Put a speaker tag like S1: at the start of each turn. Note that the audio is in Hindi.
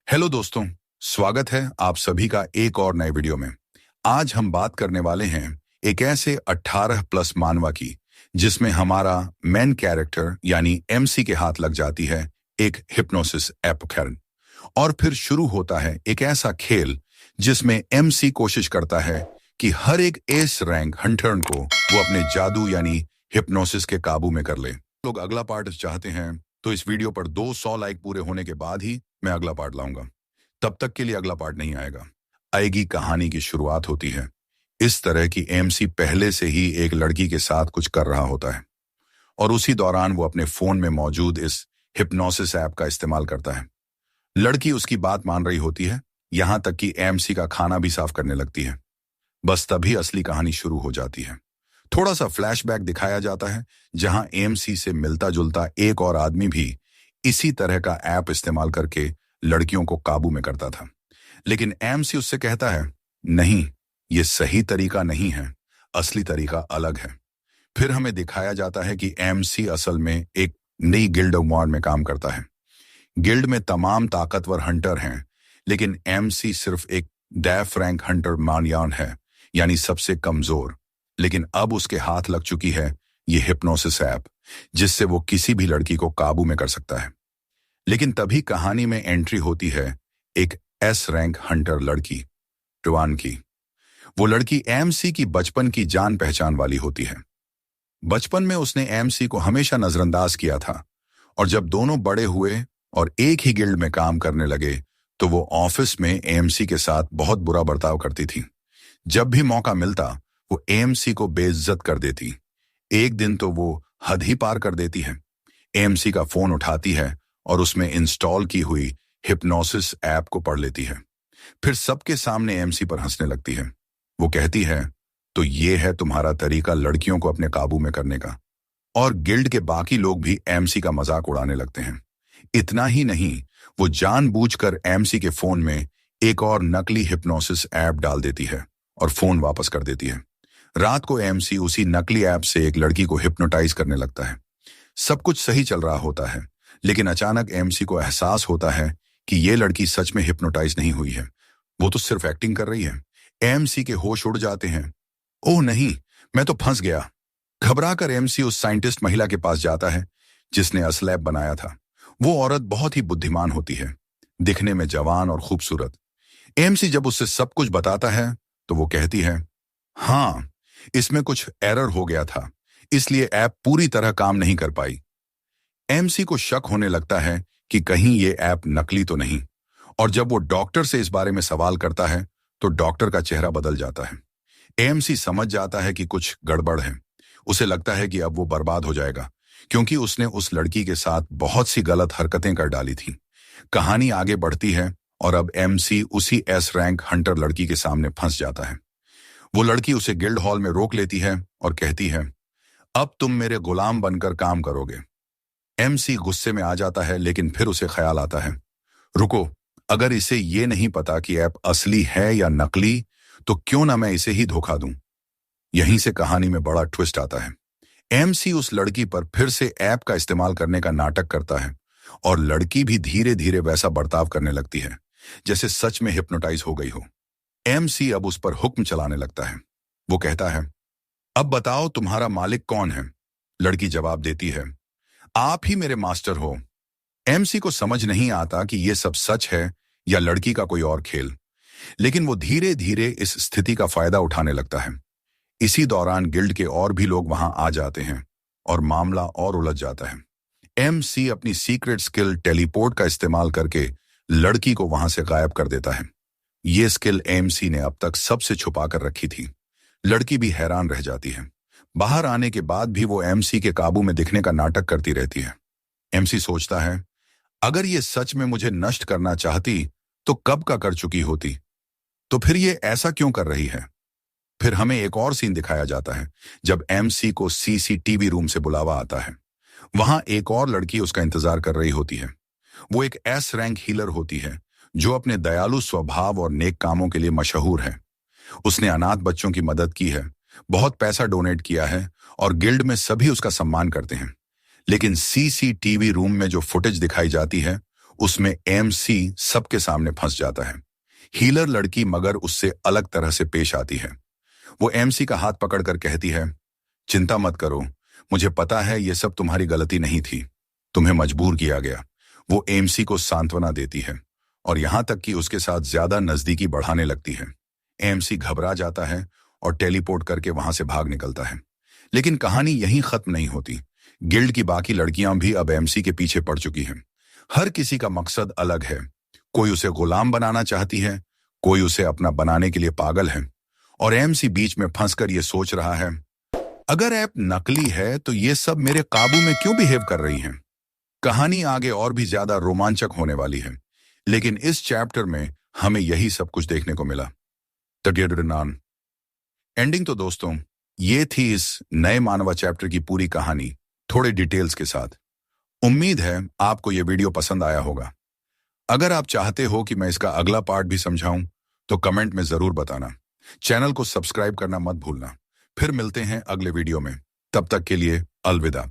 S1: हेलो दोस्तों, स्वागत है आप सभी का एक और नए वीडियो में। आज हम बात करने वाले हैं एक ऐसे 18 प्लस मानवा की जिसमें हमारा मेन कैरेक्टर यानी एमसी के हाथ लग जाती है एक हिप्नोसिस एपोकैरन और फिर शुरू होता है एक ऐसा खेल जिसमें एमसी कोशिश करता है कि हर एक एस रैंक हंटर को वो अपने जादू यानी हिप्नोसिस के काबू में कर ले। लोग अगला पार्ट चाहते हैं तो इस वीडियो पर 200 लाइक पूरे होने के बाद ही मैं अगला पार्ट लाऊंगा। तब तक के लिए अगला पार्ट नहीं आएगा। आएगी कहानी की शुरुआत होती है इस तरह की एमसी पहले से ही एक लड़की के साथ कुछ कर रहा होता है और उसी दौरान वो अपने फोन में मौजूद इस हिप्नोसिस ऐप का इस्तेमाल करता है। लड़की उसकी बात मान रही होती है, यहां तक कि एमसी का खाना भी साफ करने लगती है। बस तभी असली कहानी शुरू हो जाती है। थोड़ा सा फ्लैशबैक दिखाया जाता है जहां एमसी से मिलता जुलता एक और आदमी भी इसी तरह का ऐप इस्तेमाल करके लड़कियों को काबू में करता था, लेकिन एमसी उससे कहता है नहीं, ये सही तरीका नहीं है, असली तरीका अलग है। फिर हमें दिखाया जाता है कि एमसी असल में एक नई गिल्ड वॉर में काम करता है। गिल्ड में तमाम ताकतवर हंटर हैं, लेकिन एमसी सिर्फ एक डैफ रैंक हंटर मानयान है, यानी सबसे कमजोर। लेकिन अब उसके हाथ लग चुकी है ये हिप्नोसिस ऐप जिससे वो किसी भी लड़की को काबू में कर सकता है। लेकिन तभी कहानी में एंट्री होती है एक एस रैंक हंटर लड़की टुआन की। वो लड़की एमसी की बचपन की जान पहचान वाली होती है। बचपन में उसने एमसी को हमेशा नजरअंदाज किया था और जब दोनों बड़े हुए और एक ही गिल्ड में काम करने लगे तो वो ऑफिस में एमसी के साथ बहुत बुरा बर्ताव करती थी। जब भी मौका मिलता वो एमसी को बेइज्जत कर देती। एक दिन तो वो हद ही पार कर देती है। एमसी का फोन उठाती है और उसमें इंस्टॉल की हुई हिप्नोसिस ऐप को पढ़ लेती है। फिर सबके सामने एमसी पर हंसने लगती है। वो कहती है तो ये है तुम्हारा तरीका लड़कियों को अपने काबू में करने का। और गिल्ड के बाकी लोग भी एमसी का मजाक उड़ाने लगते हैं। इतना ही नहीं, वो जानबूझकर एमसी के फोन में एक और नकली हिप्नोसिस ऐप डाल देती है और फोन वापस कर देती है। रात को एमसी उसी नकली ऐप से एक लड़की को हिप्नोटाइज करने लगता है। सब कुछ सही चल रहा होता है, लेकिन अचानक एमसी को एहसास होता है कि ये लड़की सच में हिप्नोटाइज नहीं हुई है, वो तो सिर्फ एक्टिंग कर रही है। एमसी के होश उड़ जाते हैं। ओह नहीं, मैं तो फंस गया। घबराकर एमसी उस साइंटिस्ट महिला के पास जाता है जिसने असल ऐप बनाया था। वो औरत बहुत ही बुद्धिमान होती है, दिखने में जवान और खूबसूरत। एमसी जब उससे सब कुछ बताता है तो वो कहती है हाँ, इसमें कुछ एरर हो गया था, इसलिए ऐप पूरी तरह काम नहीं कर पाई। एमसी को शक होने लगता है कि कहीं ये ऐप नकली तो नहीं, और जब वो डॉक्टर से इस बारे में सवाल करता है तो डॉक्टर का चेहरा बदल जाता है। एमसी समझ जाता है कि कुछ गड़बड़ है। उसे लगता है कि अब वो बर्बाद हो जाएगा क्योंकि उसने उस लड़की के साथ बहुत सी गलत हरकतें कर डाली थी। कहानी आगे बढ़ती है और अब एमसी उसी एस रैंक हंटर लड़की के सामने फंस जाता है। वो लड़की उसे गिल्ड हॉल में रोक लेती है और कहती है अब तुम मेरे गुलाम बनकर काम करोगे। एमसी गुस्से में आ जाता है, लेकिन फिर उसे ख्याल आता है रुको, अगर इसे ये नहीं पता कि ऐप असली है या नकली तो क्यों ना मैं इसे ही धोखा दूं। यहीं से कहानी में बड़ा ट्विस्ट आता है। एमसी उस लड़की पर फिर से ऐप का इस्तेमाल करने का नाटक करता है और लड़की भी धीरे धीरे वैसा बर्ताव करने लगती है जैसे सच में हिप्नोटाइज हो गई हो। एमसी अब उस पर हुक्म चलाने लगता है। वो कहता है अब बताओ तुम्हारा मालिक कौन है। लड़की जवाब देती है आप ही मेरे मास्टर हो। एमसी को समझ नहीं आता कि यह सब सच है या लड़की का कोई और खेल, लेकिन वो धीरे धीरे इस स्थिति का फायदा उठाने लगता है। इसी दौरान गिल्ड के और भी लोग वहां आ जाते हैं और मामला और उलझ जाता है। एमसी अपनी सीक्रेट स्किल टेलीपोर्ट का इस्तेमाल करके लड़की को वहां से गायब कर देता है। ये स्किल एमसी ने अब तक सबसे छुपा कर रखी थी। लड़की भी हैरान रह जाती है। बाहर आने के बाद भी वो एमसी के काबू में दिखने का नाटक करती रहती है। एमसी सोचता है अगर ये सच में मुझे नष्ट करना चाहती तो कब का कर चुकी होती, तो फिर ये ऐसा क्यों कर रही है। फिर हमें एक और सीन दिखाया जाता है जब एमसी को सीसीटीवी रूम से बुलावा आता है। वहां एक और लड़की उसका इंतजार कर रही होती है। वो एक एस रैंक हीलर होती है जो अपने दयालु स्वभाव और नेक कामों के लिए मशहूर है। उसने अनाथ बच्चों की मदद की है, बहुत पैसा डोनेट किया है और गिल्ड में सभी उसका सम्मान करते हैं। लेकिन सीसीटीवी रूम में जो फुटेज दिखाई जाती है उसमें एमसी सबके सामने फंस जाता है। हीलर लड़की मगर उससे अलग तरह से पेश आती है। वो एमसी का हाथ पकड़कर कहती है, चिंता मत करो, मुझे पता है ये सब तुम्हारी गलती नहीं थी, तुम्हें मजबूर किया गया। वो एमसी को सांत्वना देती है और यहां तक कि उसके साथ ज्यादा नजदीकी बढ़ाने लगती है। एमसी घबरा जाता है और टेलीपोर्ट करके वहां से भाग निकलता है। लेकिन कहानी यहीं खत्म नहीं होती। गिल्ड की बाकी लड़कियां भी अब एमसी के पीछे पड़ चुकी हैं। हर किसी का मकसद अलग है। कोई उसे गुलाम बनाना चाहती है, कोई उसे अपना बनाने के लिए पागल है, और एमसी बीच में फंसकर ये सोच रहा है, अगर ऐप नकली है तो ये सब मेरे काबू में क्यों बिहेव कर रही हैं? कहानी आगे और भी ज्यादा रोमांचक होने वाली है, लेकिन इस चैप्टर में हमें यही सब कुछ देखने को मिला। तगेडनान एंडिंग। तो दोस्तों, ये थी इस नए मानवा चैप्टर की पूरी कहानी, थोड़े डिटेल्स के साथ। उम्मीद है आपको ये वीडियो पसंद आया होगा। अगर आप चाहते हो कि मैं इसका अगला पार्ट भी समझाऊं तो कमेंट में जरूर बताना। चैनल को सब्सक्राइब करना मत भूलना। फिर मिलते हैं अगले वीडियो में। तब तक के लिए अलविदा।